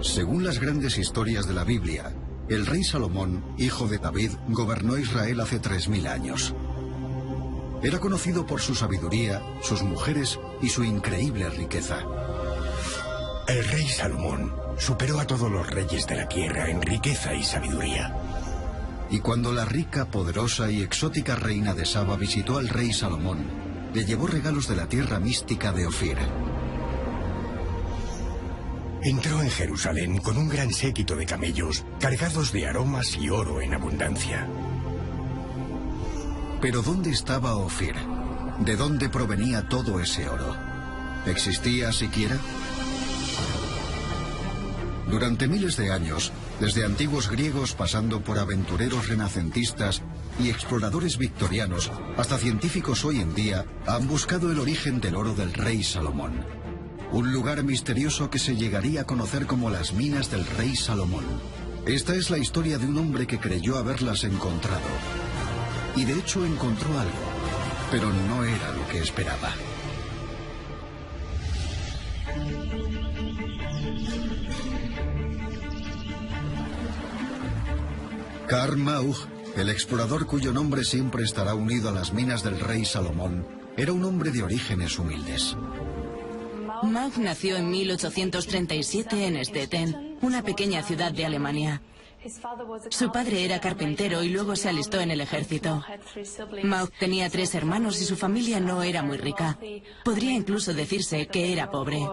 Según las grandes historias de la Biblia, el rey Salomón, hijo de David, gobernó Israel hace 3000 años. Era conocido por su sabiduría, sus mujeres y su increíble riqueza. El rey Salomón superó a todos los reyes de la tierra en riqueza y sabiduría. Y cuando la rica, poderosa y exótica reina de Saba visitó al rey Salomón, le llevó regalos de la tierra mística de Ofir. Entró en Jerusalén con un gran séquito de camellos cargados de aromas y oro en abundancia. Pero ¿dónde estaba Ofir? ¿De dónde provenía todo ese oro? ¿Existía siquiera? Durante miles de años, desde antiguos griegos pasando por aventureros renacentistas y exploradores victorianos hasta científicos hoy en día, han buscado el origen del oro del rey Salomón. Un lugar misterioso que se llegaría a conocer como las minas del rey Salomón. Esta es la historia de un hombre que creyó haberlas encontrado. Y de hecho encontró algo, pero no era lo que esperaba. Karl Mauch, el explorador cuyo nombre siempre estará unido a las minas del rey Salomón, era un hombre de orígenes humildes. Mauch nació en 1837 en Stettin, una pequeña ciudad de Alemania. Su padre era carpintero y luego se alistó en el ejército. Mauch tenía 3 hermanos y su familia no era muy rica. Podría incluso decirse que era pobre.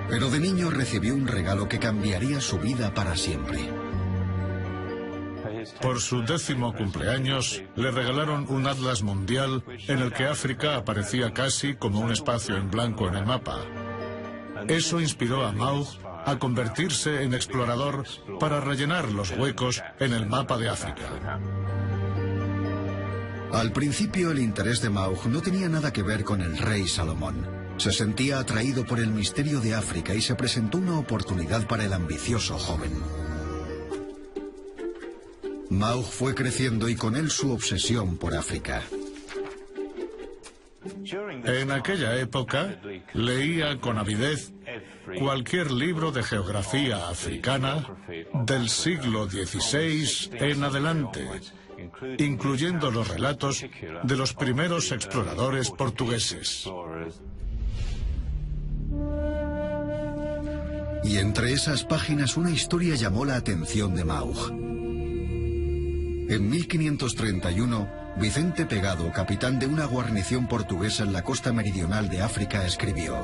Pero de niño recibió un regalo que cambiaría su vida para siempre. Por su 10º cumpleaños, le regalaron un atlas mundial en el que África aparecía casi como un espacio en blanco en el mapa. Eso inspiró a Mauch a convertirse en explorador para rellenar los huecos en el mapa de África. Al principio, el interés de Mauch no tenía nada que ver con el rey Salomón. Se sentía atraído por el misterio de África y se presentó una oportunidad para el ambicioso joven. Mauch fue creciendo y con él su obsesión por África. En aquella época, leía con avidez cualquier libro de geografía africana del siglo XVI en adelante, incluyendo los relatos de los primeros exploradores portugueses. Y entre esas páginas una historia llamó la atención de Mauch. En 1531, Vicente Pegado, capitán de una guarnición portuguesa en la costa meridional de África, escribió: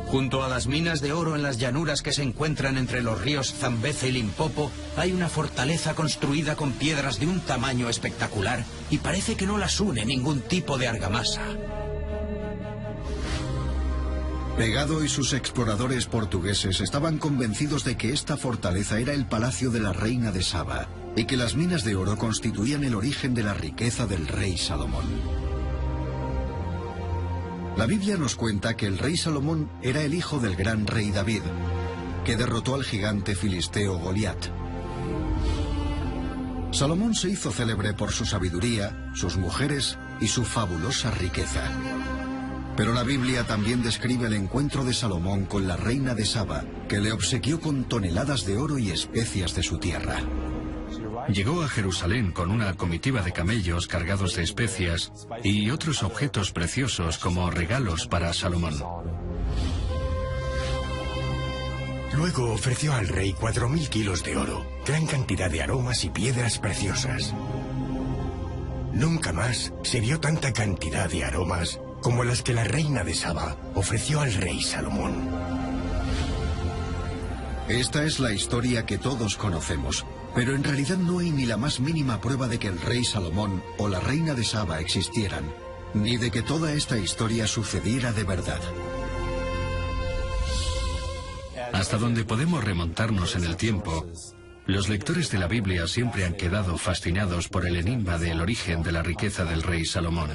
Junto a las minas de oro en las llanuras que se encuentran entre los ríos Zambeze y Limpopo, hay una fortaleza construida con piedras de un tamaño espectacular y parece que no las une ningún tipo de argamasa. Pegado y sus exploradores portugueses estaban convencidos de que esta fortaleza era el palacio de la reina de Saba y que las minas de oro constituían el origen de la riqueza del rey Salomón. La Biblia nos cuenta que el rey Salomón era el hijo del gran rey David, que derrotó al gigante filisteo Goliat. Salomón se hizo célebre por su sabiduría, sus mujeres y su fabulosa riqueza. Pero la Biblia también describe el encuentro de Salomón con la reina de Saba, que le obsequió con toneladas de oro y especias de su tierra. Llegó a Jerusalén con una comitiva de camellos cargados de especias y otros objetos preciosos como regalos para Salomón. Luego ofreció al rey 4000 kilos de oro, gran cantidad de aromas y piedras preciosas. Nunca más se vio tanta cantidad de aromas como las que la reina de Saba ofreció al rey Salomón. Esta es la historia que todos conocemos, pero en realidad no hay ni la más mínima prueba de que el rey Salomón o la reina de Saba existieran, ni de que toda esta historia sucediera de verdad. Hasta donde podemos remontarnos en el tiempo, los lectores de la Biblia siempre han quedado fascinados por el enigma del origen de la riqueza del rey Salomón.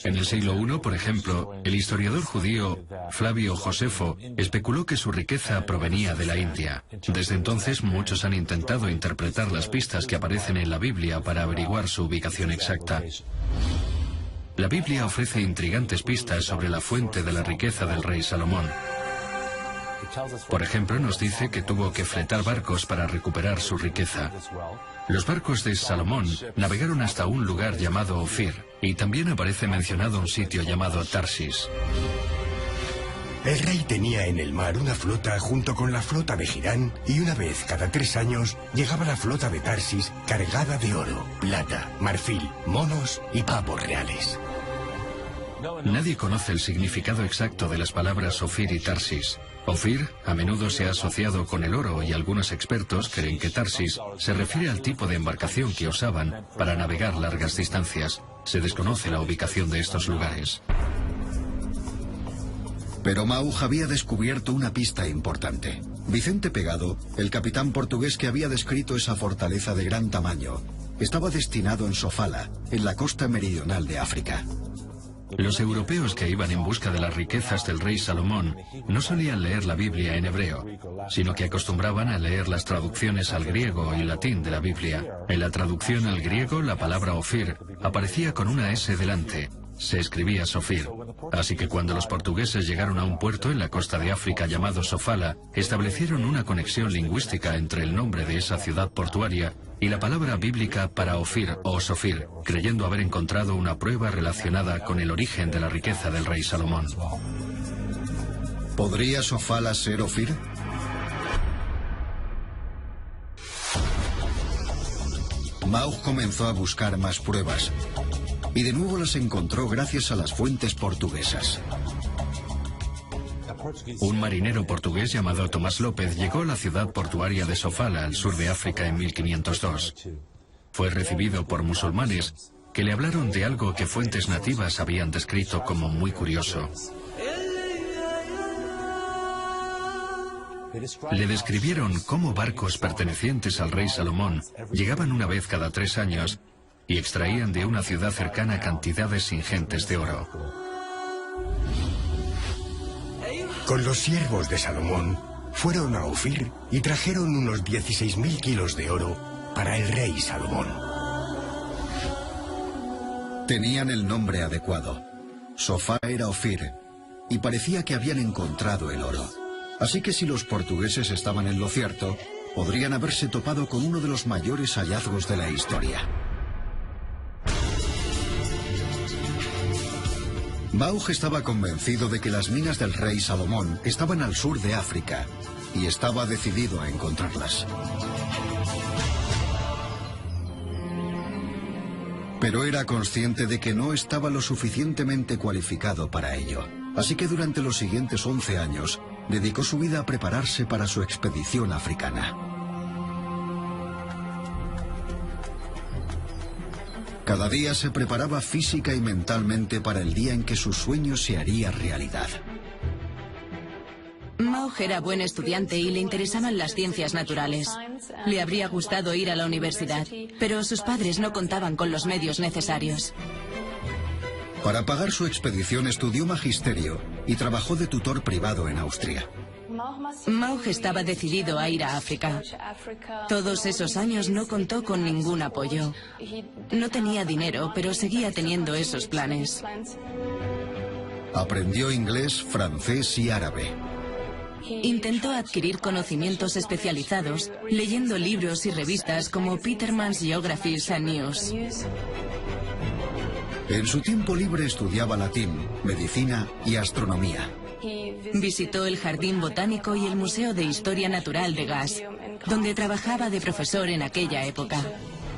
En el siglo I, por ejemplo, el historiador judío Flavio Josefo especuló que su riqueza provenía de la India. Desde entonces, muchos han intentado interpretar las pistas que aparecen en la Biblia para averiguar su ubicación exacta. La Biblia ofrece intrigantes pistas sobre la fuente de la riqueza del rey Salomón. Por ejemplo, nos dice que tuvo que fletar barcos para recuperar su riqueza. Los barcos de Salomón navegaron hasta un lugar llamado Ofir, y también aparece mencionado un sitio llamado Tarsis. El rey tenía en el mar una flota junto con la flota de Hirán, y una vez cada 3 años llegaba la flota de Tarsis cargada de oro, plata, marfil, monos y pavos reales. Nadie conoce el significado exacto de las palabras Ofir y Tarsis. Ofir a menudo se ha asociado con el oro y algunos expertos creen que Tarsis se refiere al tipo de embarcación que usaban para navegar largas distancias. Se desconoce la ubicación de estos lugares. Pero Mauj había descubierto una pista importante. Vicente Pegado, el capitán portugués que había descrito esa fortaleza de gran tamaño, estaba destinado en Sofala, en la costa meridional de África. Los europeos que iban en busca de las riquezas del rey Salomón no solían leer la Biblia en hebreo, sino que acostumbraban a leer las traducciones al griego y latín de la Biblia. En la traducción al griego, la palabra Ofir aparecía con una S delante. Se escribía Sofir. Así que cuando los portugueses llegaron a un puerto en la costa de África llamado Sofala, establecieron una conexión lingüística entre el nombre de esa ciudad portuaria y la palabra bíblica para Ofir o Sofir, creyendo haber encontrado una prueba relacionada con el origen de la riqueza del rey Salomón. ¿Podría Sofala ser Ofir? Mauj comenzó a buscar más pruebas, y de nuevo las encontró gracias a las fuentes portuguesas. Un marinero portugués llamado Tomás López llegó a la ciudad portuaria de Sofala, al sur de África, en 1502. Fue recibido por musulmanes que le hablaron de algo que fuentes nativas habían descrito como muy curioso. Le describieron cómo barcos pertenecientes al rey Salomón llegaban una vez cada 3 años y extraían de una ciudad cercana cantidades ingentes de oro. Con los siervos de Salomón, fueron a Ofir y trajeron unos 16.000 kilos de oro para el rey Salomón. Tenían el nombre adecuado. Sofá era Ofir, y parecía que habían encontrado el oro. Así que si los portugueses estaban en lo cierto, podrían haberse topado con uno de los mayores hallazgos de la historia. Mauj estaba convencido de que las minas del rey Salomón estaban al sur de África, y estaba decidido a encontrarlas. Pero era consciente de que no estaba lo suficientemente cualificado para ello. Así que durante los siguientes 11 años, dedicó su vida a prepararse para su expedición africana. Cada día se preparaba física y mentalmente para el día en que su sueño se haría realidad. Mauj era buen estudiante y le interesaban las ciencias naturales. Le habría gustado ir a la universidad, pero sus padres no contaban con los medios necesarios. Para pagar su expedición estudió magisterio y trabajó de tutor privado en Austria. Mauj estaba decidido a ir a África. Todos esos años no contó con ningún apoyo. No tenía dinero, pero seguía teniendo esos planes. Aprendió inglés, francés y árabe. Intentó adquirir conocimientos especializados leyendo libros y revistas como Peterman's Geographies and News. En su tiempo libre estudiaba latín, medicina y astronomía. Visitó el Jardín Botánico y el Museo de Historia Natural de Gas, donde trabajaba de profesor en aquella época.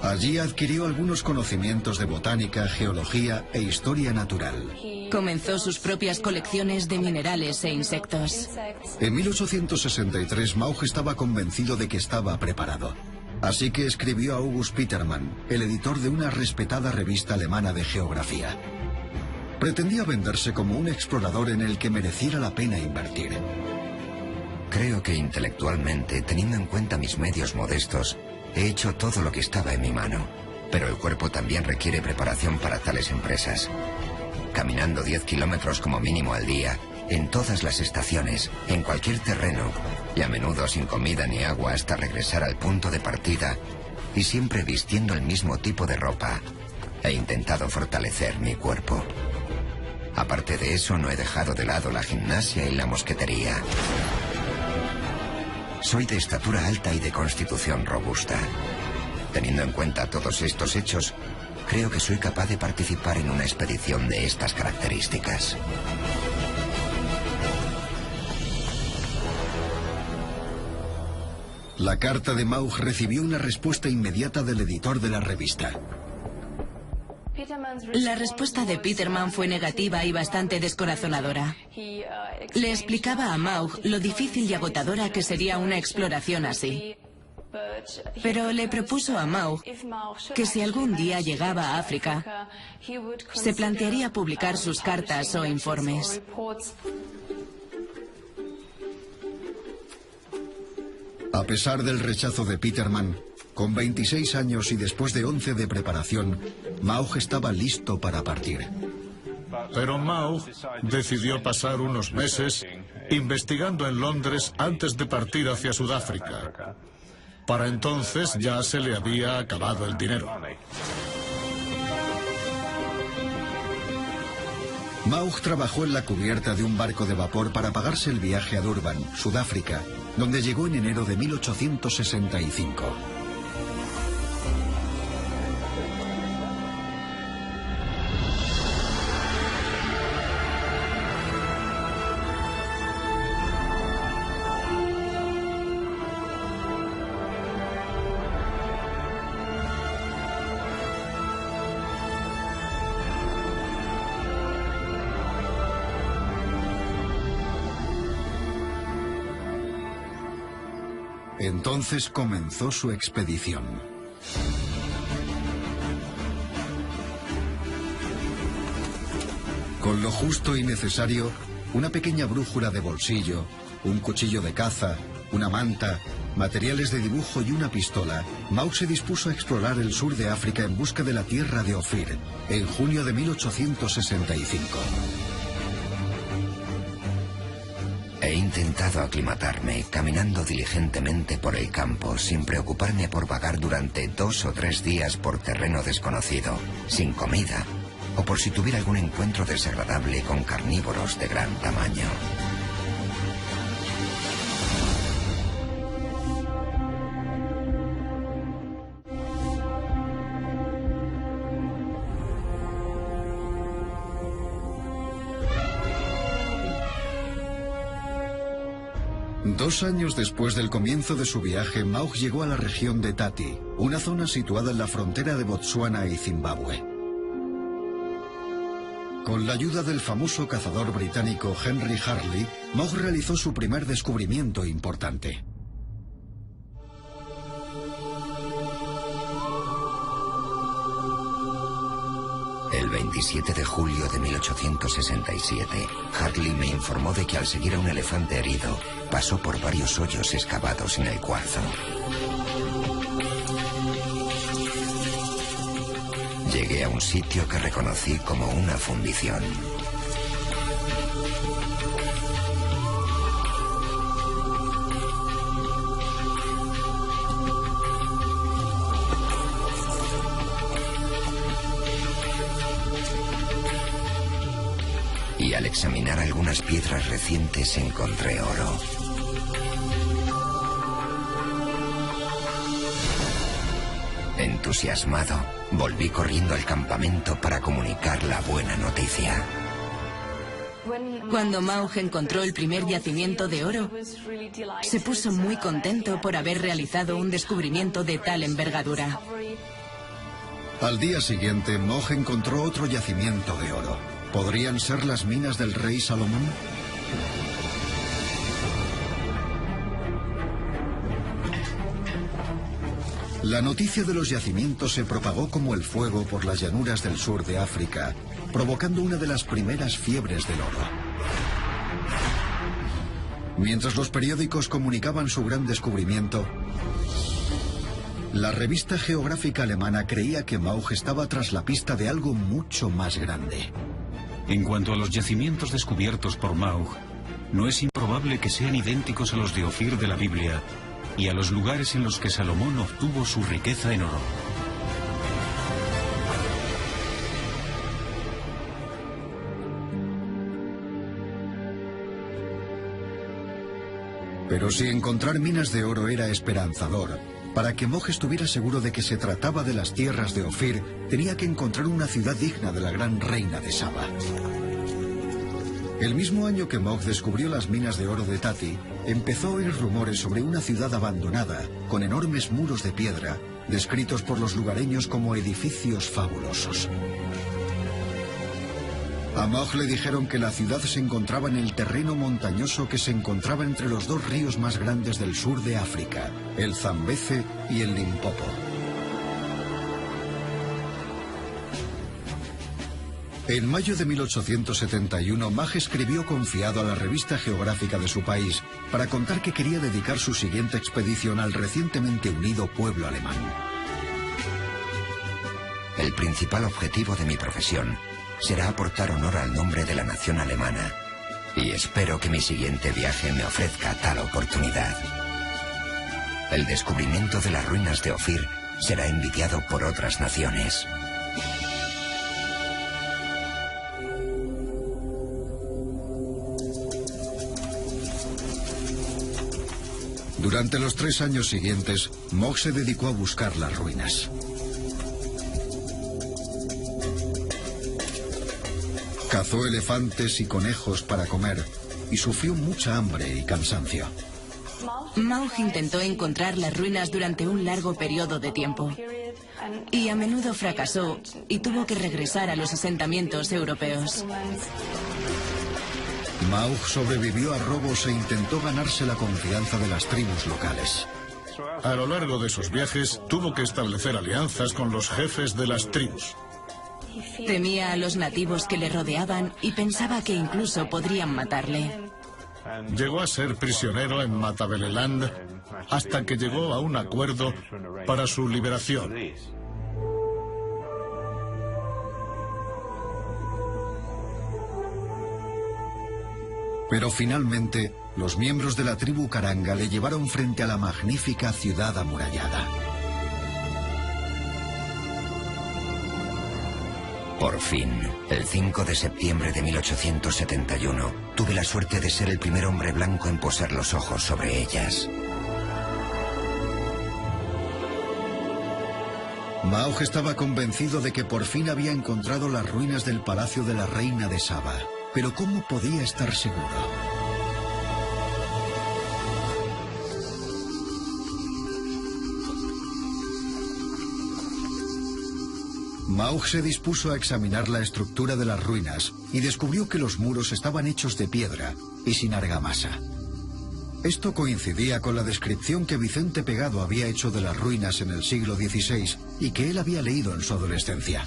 Allí adquirió algunos conocimientos de botánica, geología e historia natural. Comenzó sus propias colecciones de minerales e insectos. En 1863 Mauj estaba convencido de que estaba preparado. Así que escribió a August Petermann, el editor de una respetada revista alemana de geografía. Pretendía venderse como un explorador en el que mereciera la pena invertir. Creo que intelectualmente, teniendo en cuenta mis medios modestos, he hecho todo lo que estaba en mi mano. Pero el cuerpo también requiere preparación para tales empresas. Caminando 10 kilómetros como mínimo al día, en todas las estaciones, en cualquier terreno, y a menudo sin comida ni agua hasta regresar al punto de partida, y siempre vistiendo el mismo tipo de ropa, he intentado fortalecer mi cuerpo. Aparte de eso, no he dejado de lado la gimnasia y la mosquetería. Soy de estatura alta y de constitución robusta. Teniendo en cuenta todos estos hechos, creo que soy capaz de participar en una expedición de estas características. La carta de Maugh recibió una respuesta inmediata del editor de la revista. La respuesta de Peterman fue negativa y bastante descorazonadora. Le explicaba a Maugh lo difícil y agotadora que sería una exploración así. Pero le propuso a Maugh que si algún día llegaba a África, se plantearía publicar sus cartas o informes. A pesar del rechazo de Peterman, con 26 años y después de 11 de preparación, Maugh estaba listo para partir. Pero Maugh decidió pasar unos meses investigando en Londres antes de partir hacia Sudáfrica. Para entonces ya se le había acabado el dinero. Maugh trabajó en la cubierta de un barco de vapor para pagarse el viaje a Durban, Sudáfrica, donde llegó en enero de 1865. Entonces comenzó su expedición. Con lo justo y necesario, una pequeña brújula de bolsillo, un cuchillo de caza, una manta, materiales de dibujo y una pistola, Maugh se dispuso a explorar el sur de África en busca de la tierra de Ofir, en junio de 1865. He intentado aclimatarme, caminando diligentemente por el campo, sin preocuparme por vagar durante 2 o 3 días por terreno desconocido, sin comida, o por si tuviera algún encuentro desagradable con carnívoros de gran tamaño. Dos años después del comienzo de su viaje, Maugh llegó a la región de Tati, una zona situada en la frontera de Botsuana y Zimbabue. Con la ayuda del famoso cazador británico Henry Harley, Maugh realizó su primer descubrimiento importante. El 27 de julio de 1867, Hartley me informó de que al seguir a un elefante herido, pasó por varios hoyos excavados en el cuarzo. Llegué a un sitio que reconocí como una fundición. Y al examinar algunas piedras recientes encontré oro. Entusiasmado, volví corriendo al campamento para comunicar la buena noticia. Cuando Maugh encontró el primer yacimiento de oro, se puso muy contento por haber realizado un descubrimiento de tal envergadura. Al día siguiente, Maugh encontró otro yacimiento de oro. ¿Podrían ser las minas del rey Salomón? La noticia de los yacimientos se propagó como el fuego por las llanuras del sur de África, provocando una de las primeras fiebres del oro. Mientras los periódicos comunicaban su gran descubrimiento, la revista geográfica alemana creía que Maugh estaba tras la pista de algo mucho más grande. En cuanto a los yacimientos descubiertos por Maugh, no es improbable que sean idénticos a los de Ofir de la Biblia y a los lugares en los que Salomón obtuvo su riqueza en oro. Pero si encontrar minas de oro era esperanzador, para que Mog estuviera seguro de que se trataba de las tierras de Ofir, tenía que encontrar una ciudad digna de la gran reina de Saba. El mismo año que Mog descubrió las minas de oro de Tati, empezó a oír rumores sobre una ciudad abandonada, con enormes muros de piedra, descritos por los lugareños como edificios fabulosos. A Mog le dijeron que la ciudad se encontraba en el terreno montañoso que se encontraba entre los dos ríos más grandes del sur de África, el Zambeze y el Limpopo. En mayo de 1871, Mog escribió confiado a la revista geográfica de su país para contar que quería dedicar su siguiente expedición al recientemente unido pueblo alemán. El principal objetivo de mi profesión será aportar honor al nombre de la nación alemana, y espero que mi siguiente viaje me ofrezca tal oportunidad. El descubrimiento de las ruinas de Ofir será envidiado por otras naciones. Durante los 3 años siguientes, Mog se dedicó a buscar las ruinas. Cazó elefantes y conejos para comer y sufrió mucha hambre y cansancio. Maug intentó encontrar las ruinas durante un largo periodo de tiempo y a menudo fracasó y tuvo que regresar a los asentamientos europeos. Maug sobrevivió a robos e intentó ganarse la confianza de las tribus locales. A lo largo de sus viajes tuvo que establecer alianzas con los jefes de las tribus. Temía a los nativos que le rodeaban y pensaba que incluso podrían matarle. Llegó a ser prisionero en Matabeleland hasta que llegó a un acuerdo para su liberación. Pero finalmente, los miembros de la tribu Karanga le llevaron frente a la magnífica ciudad amurallada. Por fin, el 5 de septiembre de 1871, tuve la suerte de ser el primer hombre blanco en posar los ojos sobre ellas. Maug estaba convencido de que por fin había encontrado las ruinas del palacio de la reina de Saba. Pero ¿cómo podía estar seguro? Maug se dispuso a examinar la estructura de las ruinas y descubrió que los muros estaban hechos de piedra y sin argamasa. Esto coincidía con la descripción que Vicente Pegado había hecho de las ruinas en el siglo XVI y que él había leído en su adolescencia.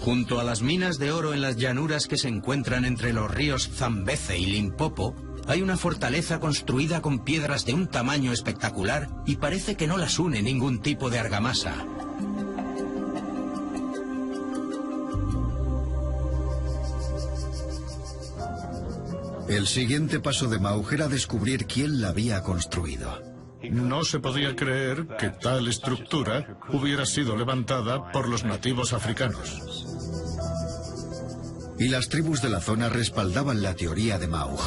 Junto a las minas de oro en las llanuras que se encuentran entre los ríos Zambeze y Limpopo, hay una fortaleza construida con piedras de un tamaño espectacular y parece que no las une ningún tipo de argamasa. El siguiente paso de Maug era descubrir quién la había construido. No se podía creer que tal estructura hubiera sido levantada por los nativos africanos. Y las tribus de la zona respaldaban la teoría de Maug.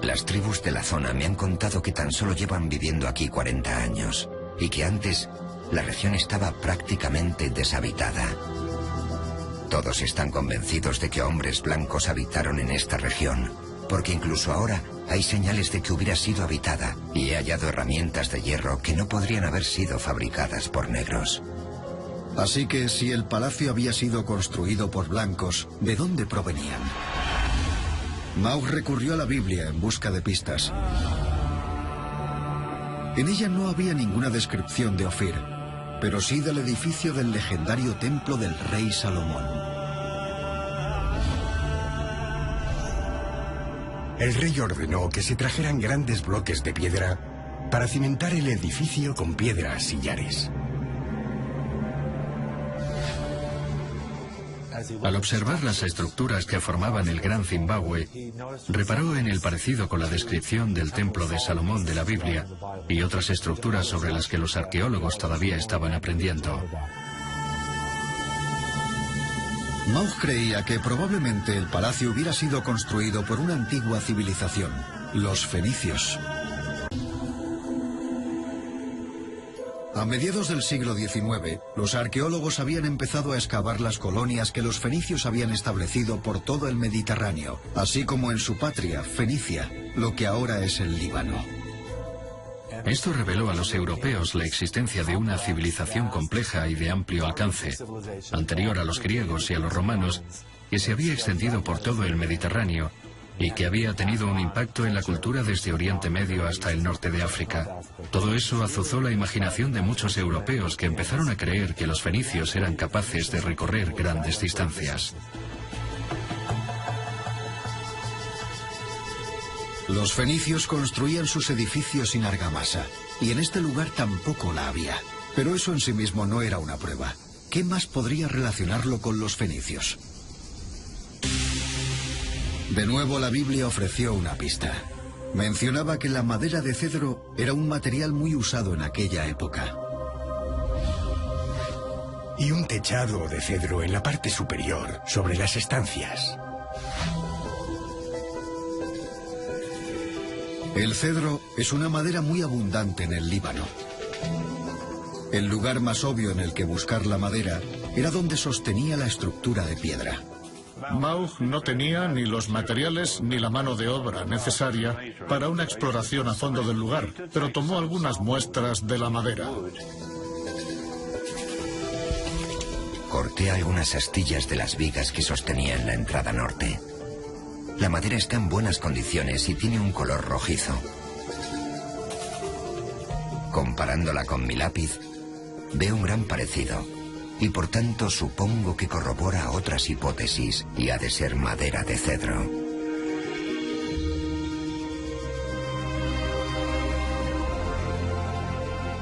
Las tribus de la zona me han contado que tan solo llevan viviendo aquí 40 años y que antes la región estaba prácticamente deshabitada. Todos están convencidos de que hombres blancos habitaron en esta región, porque incluso ahora hay señales de que hubiera sido habitada y he hallado herramientas de hierro que no podrían haber sido fabricadas por negros. Así que si el palacio había sido construido por blancos, ¿de dónde provenían? Maug recurrió a la Biblia en busca de pistas. En ella no había ninguna descripción de Ofir, pero sí del edificio del legendario templo del rey Salomón. El rey ordenó que se trajeran grandes bloques de piedra para cimentar el edificio con piedras sillares. Al observar las estructuras que formaban el Gran Zimbabue, reparó en el parecido con la descripción del templo de Salomón de la Biblia y otras estructuras sobre las que los arqueólogos todavía estaban aprendiendo. Maug creía que probablemente el palacio hubiera sido construido por una antigua civilización, los fenicios. A mediados del siglo XIX, los arqueólogos habían empezado a excavar las colonias que los fenicios habían establecido por todo el Mediterráneo, así como en su patria, Fenicia, lo que ahora es el Líbano. Esto reveló a los europeos la existencia de una civilización compleja y de amplio alcance, anterior a los griegos y a los romanos, que se había extendido por todo el Mediterráneo y que había tenido un impacto en la cultura desde Oriente Medio hasta el norte de África. Todo eso azuzó la imaginación de muchos europeos que empezaron a creer que los fenicios eran capaces de recorrer grandes distancias. Los fenicios construían sus edificios sin argamasa, y en este lugar tampoco la había. Pero eso en sí mismo no era una prueba. ¿Qué más podría relacionarlo con los fenicios? De nuevo la Biblia ofreció una pista. Mencionaba que la madera de cedro era un material muy usado en aquella época. Y un techado de cedro en la parte superior, sobre las estancias. El cedro es una madera muy abundante en el Líbano. El lugar más obvio en el que buscar la madera era donde sostenía la estructura de piedra. Maug no tenía ni los materiales ni la mano de obra necesaria para una exploración a fondo del lugar, pero tomó algunas muestras de la madera. Corté algunas astillas de las vigas que sostenían la entrada norte. La madera está en buenas condiciones y tiene un color rojizo. Comparándola con mi lápiz, veo un gran parecido. Y por tanto supongo que corrobora otras hipótesis y ha de ser madera de cedro.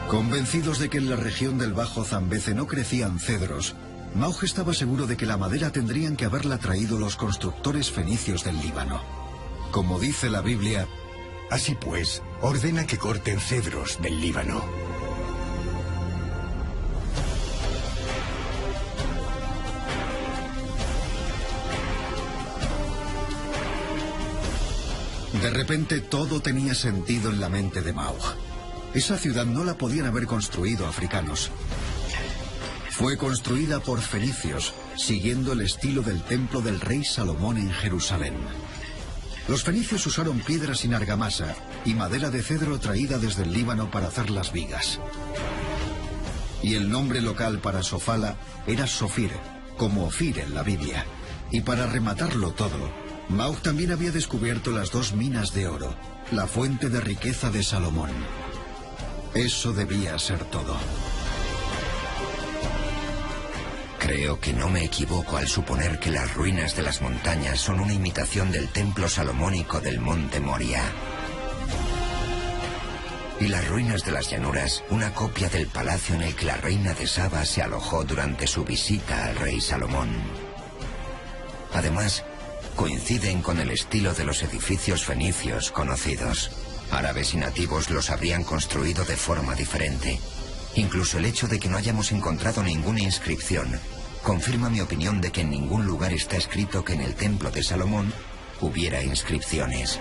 Convencidos de que en la región del Bajo Zambeze no crecían cedros, Maug estaba seguro de que la madera tendrían que haberla traído los constructores fenicios del Líbano. Como dice la Biblia, así pues, ordena que corten cedros del Líbano. De repente todo tenía sentido en la mente de Maug. Esa ciudad no la podían haber construido africanos. Fue construida por fenicios, siguiendo el estilo del templo del rey Salomón en Jerusalén. Los fenicios usaron piedras sin argamasa y madera de cedro traída desde el Líbano para hacer las vigas. Y el nombre local para Sofala era Sofir, como Ofir en la Biblia. Y para rematarlo todo, Maug también había descubierto las dos minas de oro, la fuente de riqueza de Salomón. Eso debía ser todo. Creo que no me equivoco al suponer que las ruinas de las montañas son una imitación del templo salomónico del monte Moria. Y las ruinas de las llanuras, una copia del palacio en el que la reina de Saba se alojó durante su visita al rey Salomón. Además, coinciden con el estilo de los edificios fenicios conocidos. Árabes y nativos los habrían construido de forma diferente. Incluso el hecho de que no hayamos encontrado ninguna inscripción confirma mi opinión de que en ningún lugar está escrito que en el templo de Salomón hubiera inscripciones.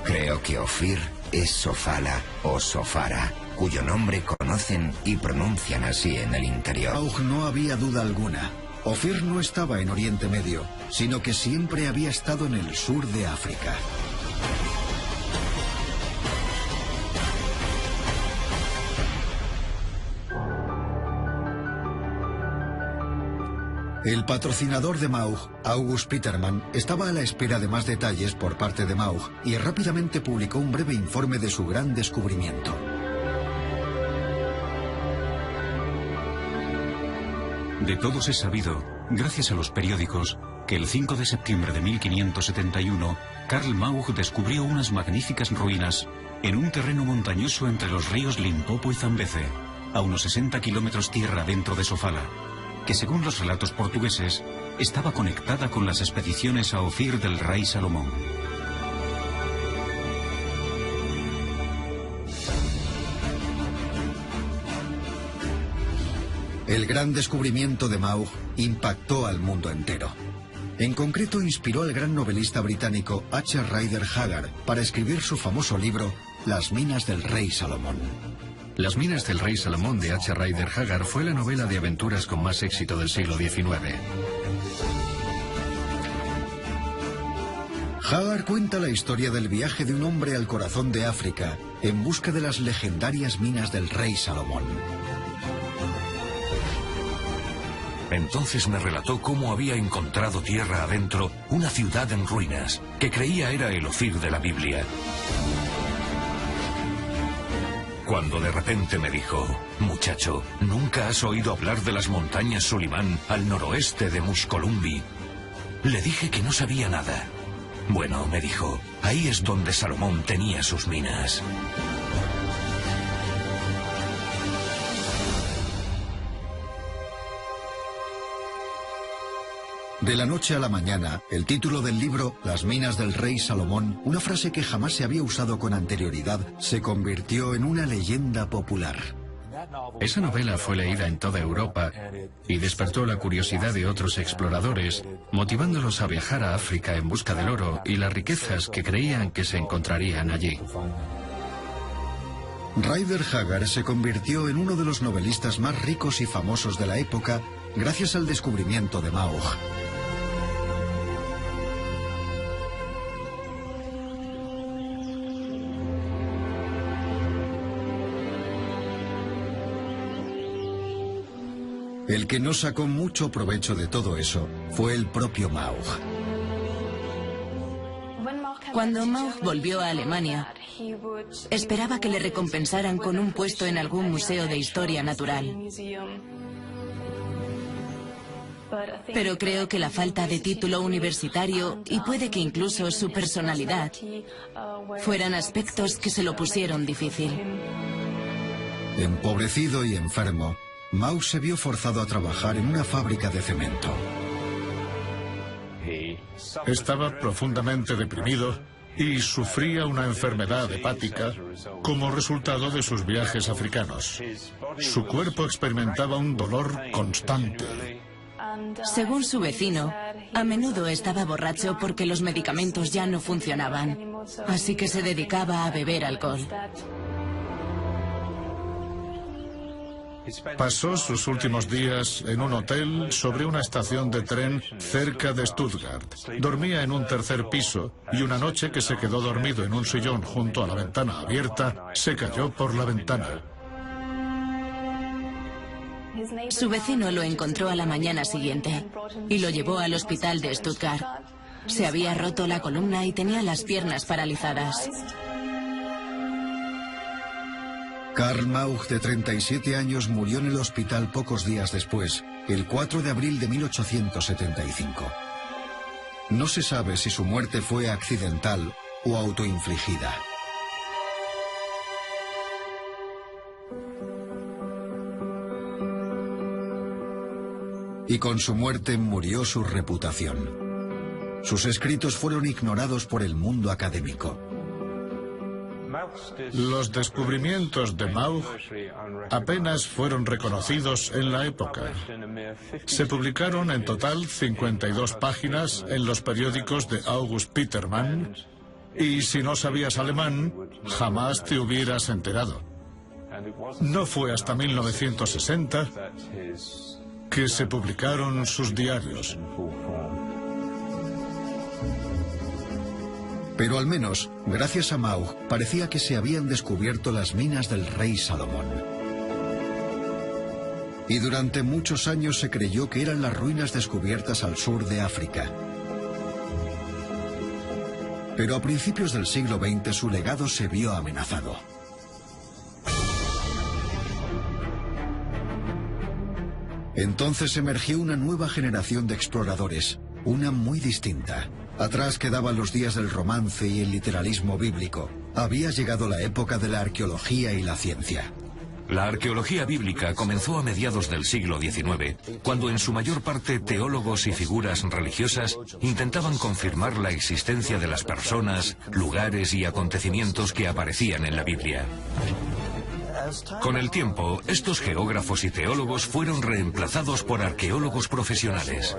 Creo que Ofir es Sofala o Sofara, cuyo nombre conocen y pronuncian así en el interior. Maug no había duda alguna. Ofir no estaba en Oriente Medio, sino que siempre había estado en el sur de África. El patrocinador de Maug, August Petermann, estaba a la espera de más detalles por parte de Maug y rápidamente publicó un breve informe de su gran descubrimiento. De todos es sabido, gracias a los periódicos, que el 5 de septiembre de 1571, Karl Maug descubrió unas magníficas ruinas en un terreno montañoso entre los ríos Limpopo y Zambeze, a unos 60 kilómetros tierra dentro de Sofala, que según los relatos portugueses, estaba conectada con las expediciones a Ofir del rey Salomón. El gran descubrimiento de Maug impactó al mundo entero. En concreto, inspiró al gran novelista británico H. Rider Haggard para escribir su famoso libro Las minas del rey Salomón. Las minas del rey Salomón de H. Rider Haggard fue la novela de aventuras con más éxito del siglo XIX. Haggard cuenta la historia del viaje de un hombre al corazón de África en busca de las legendarias minas del rey Salomón. Entonces me relató cómo había encontrado tierra adentro una ciudad en ruinas, que creía era el Ofir de la Biblia. Cuando de repente me dijo: muchacho, ¿nunca has oído hablar de las montañas Sulimán al noroeste de Mushkolumbi? Le dije que no sabía nada. Bueno, me dijo, ahí es donde Salomón tenía sus minas. De la noche a la mañana, el título del libro, Las minas del rey Salomón, una frase que jamás se había usado con anterioridad, se convirtió en una leyenda popular. Esa novela fue leída en toda Europa y despertó la curiosidad de otros exploradores, motivándolos a viajar a África en busca del oro y las riquezas que creían que se encontrarían allí. Rider Haggard se convirtió en uno de los novelistas más ricos y famosos de la época gracias al descubrimiento de Maugh. El que no sacó mucho provecho de todo eso fue el propio Maugh. Cuando Maugh volvió a Alemania, esperaba que le recompensaran con un puesto en algún museo de historia natural. Pero creo que la falta de título universitario, y puede que incluso su personalidad, fueran aspectos que se lo pusieron difícil. Empobrecido y enfermo, Maugh se vio forzado a trabajar en una fábrica de cemento. Estaba profundamente deprimido y sufría una enfermedad hepática como resultado de sus viajes africanos. Su cuerpo experimentaba un dolor constante. Según su vecino, a menudo estaba borracho porque los medicamentos ya no funcionaban, así que se dedicaba a beber alcohol. Pasó sus últimos días en un hotel sobre una estación de tren cerca de Stuttgart. Dormía en un tercer piso y una noche que se quedó dormido en un sillón junto a la ventana abierta, se cayó por la ventana. Su vecino lo encontró a la mañana siguiente y lo llevó al hospital de Stuttgart. Se había roto la columna y tenía las piernas paralizadas. Karl Maugh, de 37 años, murió en el hospital pocos días después, el 4 de abril de 1875. No se sabe si su muerte fue accidental o autoinfligida. Y con su muerte murió su reputación. Sus escritos fueron ignorados por el mundo académico. Los descubrimientos de Maugh apenas fueron reconocidos en la época. Se publicaron en total 52 páginas en los periódicos de August Petermann, y si no sabías alemán, jamás te hubieras enterado. No fue hasta 1960 que se publicaron sus diarios. Pero al menos, gracias a Maugh, parecía que se habían descubierto las minas del rey Salomón. Y durante muchos años se creyó que eran las ruinas descubiertas al sur de África. Pero a principios del siglo XX su legado se vio amenazado. Entonces emergió una nueva generación de exploradores, una muy distinta. Atrás quedaban los días del romance y el literalismo bíblico. Había llegado la época de la arqueología y la ciencia. La arqueología bíblica comenzó a mediados del siglo XIX, cuando en su mayor parte teólogos y figuras religiosas intentaban confirmar la existencia de las personas, lugares y acontecimientos que aparecían en la Biblia. Con el tiempo, estos geógrafos y teólogos fueron reemplazados por arqueólogos profesionales.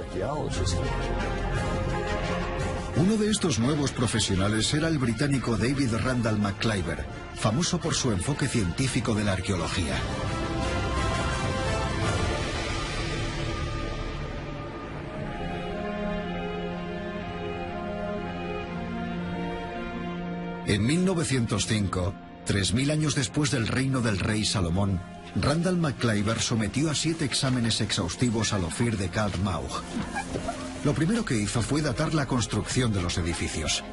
Uno de estos nuevos profesionales era el británico David Randall McClyver, famoso por su enfoque científico de la arqueología. En 1905, 3000 años después del reino del rey Salomón, Randall McClyver sometió a 7 exámenes exhaustivos al Ophir de Karl Mauch. Lo primero que hizo fue datar la construcción de los edificios.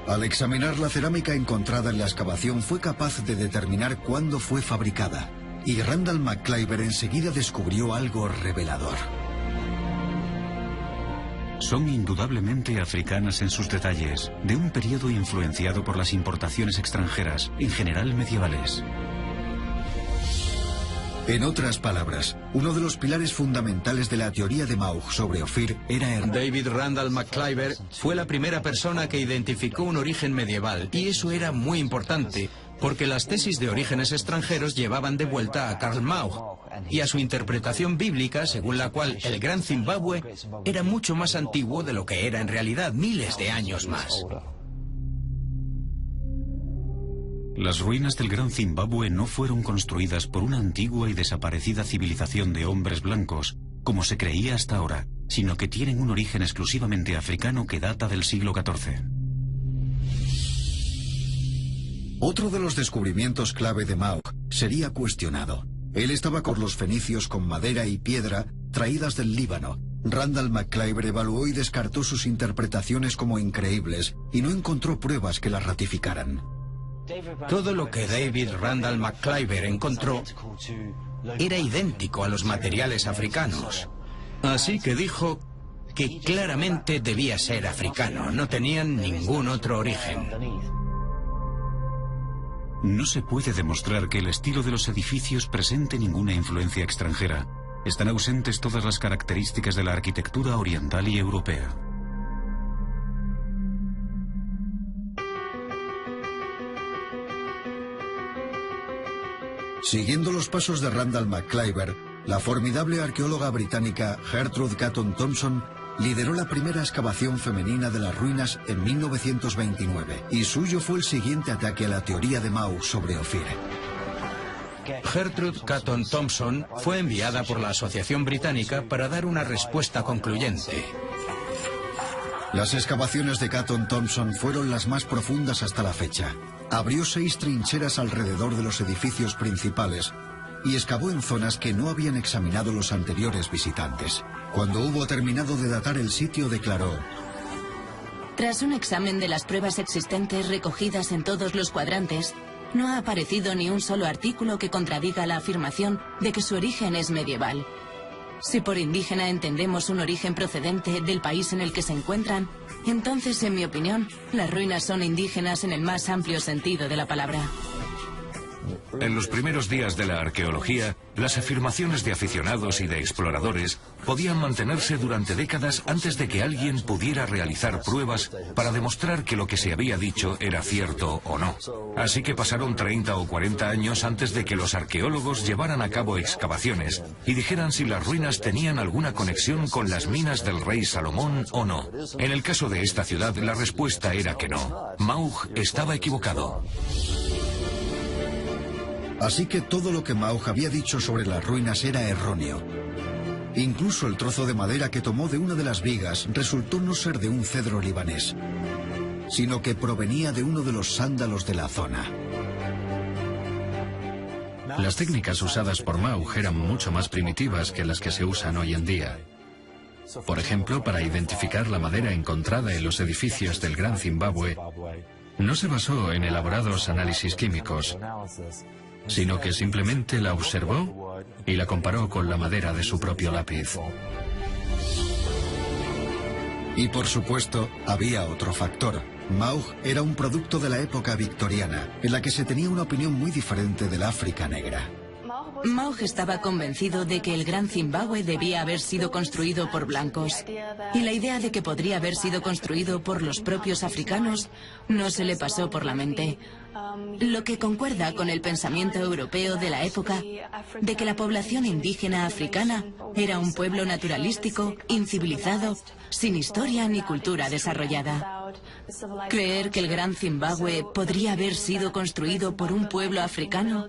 Al examinar la cerámica encontrada en la excavación fue capaz de determinar cuándo fue fabricada, y Randall McClyver enseguida descubrió algo revelador. Son indudablemente africanas en sus detalles, de un periodo influenciado por las importaciones extranjeras, en general medievales. En otras palabras, uno de los pilares fundamentales de la teoría de Mauch sobre Ophir era David Randall McClyver fue la primera persona que identificó un origen medieval, y eso era muy importante, porque las tesis de orígenes extranjeros llevaban de vuelta a Karl Mauch y a su interpretación bíblica, según la cual el Gran Zimbabue era mucho más antiguo de lo que era en realidad, miles de años más. Las ruinas del Gran Zimbabue no fueron construidas por una antigua y desaparecida civilización de hombres blancos, como se creía hasta ahora, sino que tienen un origen exclusivamente africano que data del siglo XIV. Otro de los descubrimientos clave de Mauch sería cuestionado. Él estaba con los fenicios con madera y piedra traídas del Líbano. Randall McClyver evaluó y descartó sus interpretaciones como increíbles y no encontró pruebas que las ratificaran. Todo lo que David Randall McClyver encontró era idéntico a los materiales africanos. Así que dijo que claramente debía ser africano, no tenían ningún otro origen. No se puede demostrar que el estilo de los edificios presente ninguna influencia extranjera. Están ausentes todas las características de la arquitectura oriental y europea. Siguiendo los pasos de Randall McClyver, la formidable arqueóloga británica Gertrude Catton Thompson lideró la primera excavación femenina de las ruinas en 1929, y suyo fue el siguiente ataque a la teoría de Mauch sobre Ophir. Gertrude Catton Thompson fue enviada por la Asociación Británica para dar una respuesta concluyente. Las excavaciones de Catton Thompson fueron las más profundas hasta la fecha. Abrió 6 trincheras alrededor de los edificios principales y excavó en zonas que no habían examinado los anteriores visitantes. Cuando hubo terminado de datar el sitio, declaró: tras un examen de las pruebas existentes recogidas en todos los cuadrantes, no ha aparecido ni un solo artículo que contradiga la afirmación de que su origen es medieval. Si por indígena entendemos un origen procedente del país en el que se encuentran, entonces, en mi opinión, las ruinas son indígenas en el más amplio sentido de la palabra. En los primeros días de la arqueología, las afirmaciones de aficionados y de exploradores podían mantenerse durante décadas antes de que alguien pudiera realizar pruebas para demostrar que lo que se había dicho era cierto o no. Así que pasaron 30 o 40 años antes de que los arqueólogos llevaran a cabo excavaciones y dijeran si las ruinas tenían alguna conexión con las minas del rey Salomón o no. En el caso de esta ciudad, la respuesta era que no. Mauch estaba equivocado. Así que todo lo que Mauch había dicho sobre las ruinas era erróneo. Incluso el trozo de madera que tomó de una de las vigas resultó no ser de un cedro libanés, sino que provenía de uno de los sándalos de la zona. Las técnicas usadas por Mauch eran mucho más primitivas que las que se usan hoy en día. Por ejemplo, para identificar la madera encontrada en los edificios del Gran Zimbabue, no se basó en elaborados análisis químicos, sino que simplemente la observó y la comparó con la madera de su propio lápiz. Y por supuesto, había otro factor. Mauch era un producto de la época victoriana, en la que se tenía una opinión muy diferente del África negra. Mauch estaba convencido de que el Gran Zimbabue debía haber sido construido por blancos, y la idea de que podría haber sido construido por los propios africanos no se le pasó por la mente. lo que concuerda con el pensamiento europeo de la época de que la población indígena africana era un pueblo naturalístico, incivilizado, sin historia ni cultura desarrollada. Creer que el Gran Zimbabue podría haber sido construido por un pueblo africano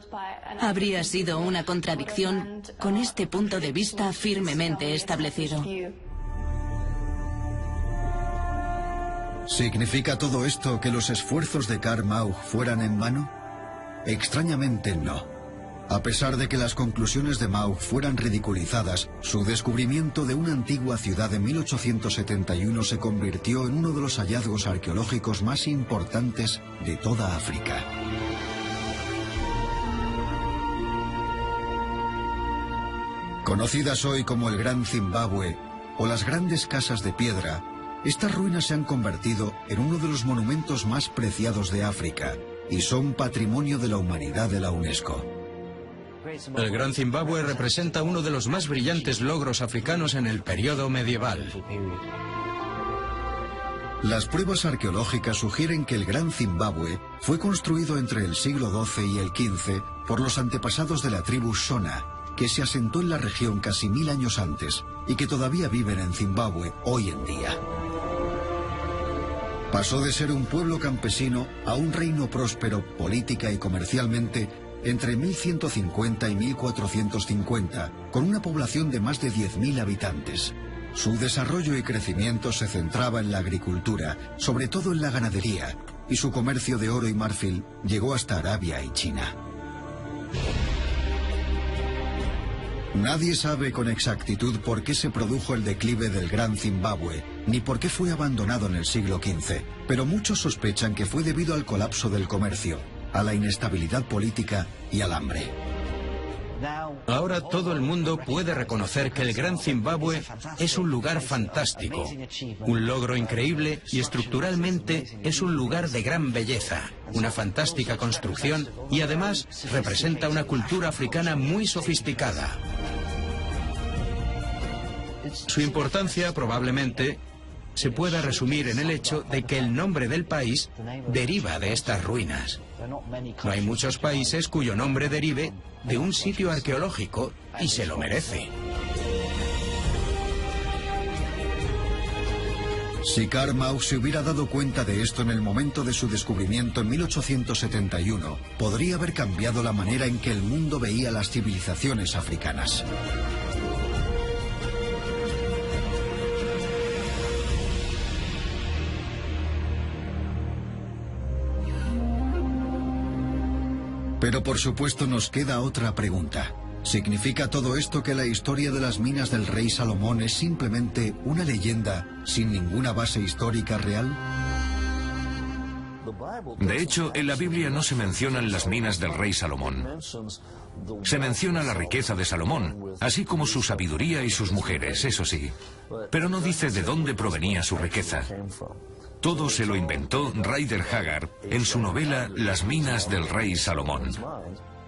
habría sido una contradicción con este punto de vista firmemente establecido. ¿Significa todo esto que los esfuerzos de Karl Maug fueran en vano? Extrañamente no. A pesar de que las conclusiones de Maug fueran ridiculizadas, su descubrimiento de una antigua ciudad en 1871 se convirtió en uno de los hallazgos arqueológicos más importantes de toda África. Conocidas hoy como el Gran Zimbabue o las grandes casas de piedra, estas ruinas se han convertido en uno de los monumentos más preciados de África y son patrimonio de la humanidad de la UNESCO. El Gran Zimbabue representa uno de los más brillantes logros africanos en el periodo medieval. Las pruebas arqueológicas sugieren que el Gran Zimbabue fue construido entre el siglo XII y el XV por los antepasados de la tribu Shona, que se asentó en la región casi 1000 años antes y que todavía viven en Zimbabue hoy en día. Pasó de ser un pueblo campesino a un reino próspero política y comercialmente entre 1150 y 1450, con una población de más de 10.000 habitantes. Su desarrollo y crecimiento se centraba en la agricultura, sobre todo en la ganadería, y su comercio de oro y marfil llegó hasta Arabia y China. Nadie sabe con exactitud por qué se produjo el declive del Gran Zimbabue, ni por qué fue abandonado en el siglo XV, pero muchos sospechan que fue debido al colapso del comercio, a la inestabilidad política y al hambre. Ahora todo el mundo puede reconocer que el Gran Zimbabue es un lugar fantástico, un logro increíble y estructuralmente es un lugar de gran belleza, una fantástica construcción y además representa una cultura africana muy sofisticada. Su importancia probablemente se pueda resumir en el hecho de que el nombre del país deriva de estas ruinas. No hay muchos países cuyo nombre derive de un sitio arqueológico y se lo merece. Si Karl Maug se hubiera dado cuenta de esto en el momento de su descubrimiento en 1871, podría haber cambiado la manera en que el mundo veía las civilizaciones africanas. Pero por supuesto nos queda otra pregunta. ¿Significa todo esto que la historia de las minas del rey Salomón es simplemente una leyenda sin ninguna base histórica real? De hecho, en la Biblia no se mencionan las minas del rey Salomón. Se menciona la riqueza de Salomón, así como su sabiduría y sus mujeres, eso sí. Pero no dice de dónde provenía su riqueza. Todo se lo inventó Rider Haggard en su novela Las minas del rey Salomón.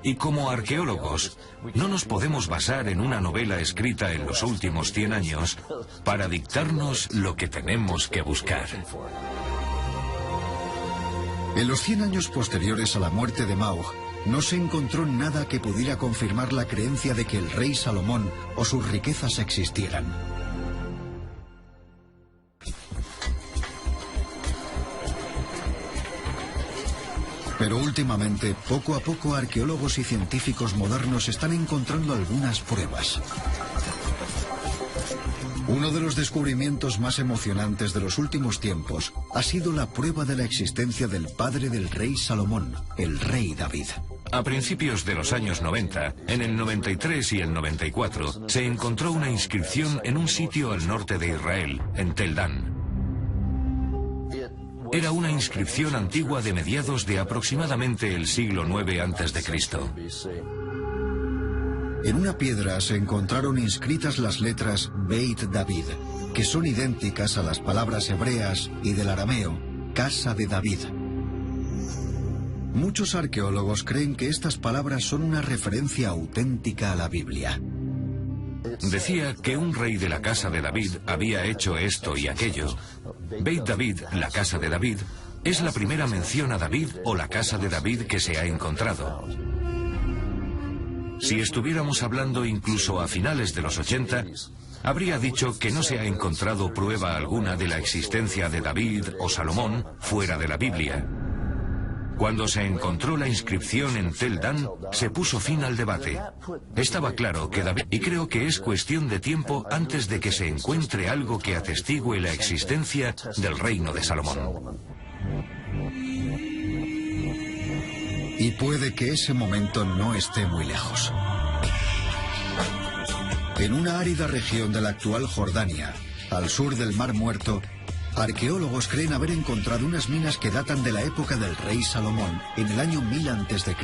Y como arqueólogos, no nos podemos basar en una novela escrita en los últimos 100 años para dictarnos lo que tenemos que buscar. En los 100 años posteriores a la muerte de Maug, no se encontró nada que pudiera confirmar la creencia de que el rey Salomón o sus riquezas existieran. Pero últimamente, poco a poco, arqueólogos y científicos modernos están encontrando algunas pruebas. Uno de los descubrimientos más emocionantes de los últimos tiempos ha sido la prueba de la existencia del padre del rey Salomón, el rey David. A principios de los años 90, en el 93 y el 94, se encontró una inscripción en un sitio al norte de Israel, en Tel Dan. Era una inscripción antigua de mediados de aproximadamente el siglo IX a.C. En una piedra se encontraron inscritas las letras Beit David, que son idénticas a las palabras hebreas y del arameo, Casa de David. Muchos arqueólogos creen que estas palabras son una referencia auténtica a la Biblia. Decía que un rey de la casa de David había hecho esto y aquello. Beit David, la casa de David, es la primera mención a David o la casa de David que se ha encontrado. Si estuviéramos hablando incluso a finales de los 80, habría dicho que no se ha encontrado prueba alguna de la existencia de David o Salomón fuera de la Biblia. Cuando se encontró la inscripción en Tel Dan, se puso fin al debate. Estaba claro que David... Y creo que es cuestión de tiempo antes de que se encuentre algo que atestigue la existencia del reino de Salomón. Y puede que ese momento no esté muy lejos. En una árida región de la actual Jordania, al sur del Mar Muerto, arqueólogos creen haber encontrado unas minas que datan de la época del rey Salomón, en el año 1000 a.C.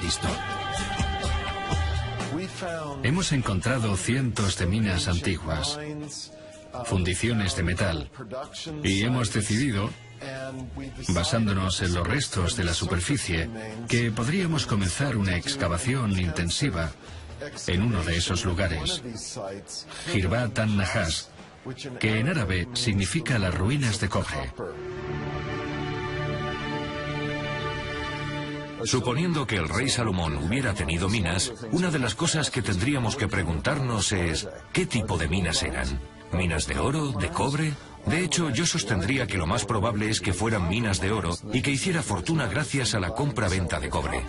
Hemos encontrado cientos de minas antiguas, fundiciones de metal, y hemos decidido, basándonos en los restos de la superficie, que podríamos comenzar una excavación intensiva en uno de esos lugares, Hirbat an-Nahash, que en árabe significa las ruinas de cobre. Suponiendo que el rey Salomón hubiera tenido minas, una de las cosas que tendríamos que preguntarnos es ¿qué tipo de minas eran? ¿Minas de oro? ¿De cobre? De hecho, yo sostendría que lo más probable es que fueran minas de oro y que hiciera fortuna gracias a la compra-venta de cobre.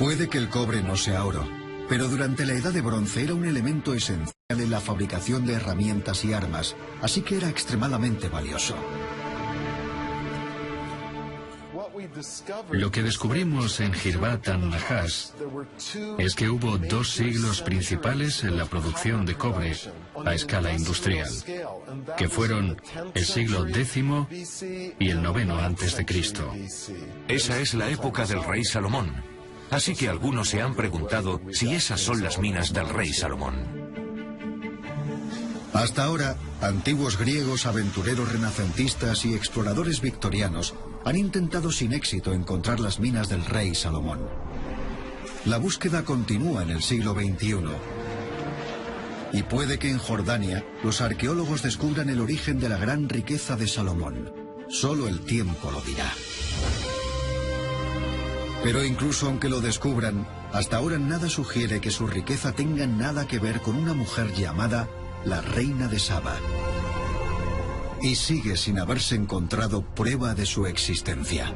Puede que el cobre no sea oro, pero durante la Edad de Bronce era un elemento esencial en la fabricación de herramientas y armas, así que era extremadamente valioso. Lo que descubrimos en Hirbat an-Nahash es que hubo 2 siglos principales en la producción de cobre a escala industrial, que fueron el siglo X y el IX a.C. Esa es la época del rey Salomón. Así que algunos se han preguntado si esas son las minas del rey Salomón. Hasta ahora, antiguos griegos, aventureros renacentistas y exploradores victorianos han intentado sin éxito encontrar las minas del rey Salomón. La búsqueda continúa en el siglo XXI. Y puede que en Jordania los arqueólogos descubran el origen de la gran riqueza de Salomón. Solo el tiempo lo dirá. Pero incluso aunque lo descubran, hasta ahora nada sugiere que su riqueza tenga nada que ver con una mujer llamada la reina de Saba. Y sigue sin haberse encontrado prueba de su existencia.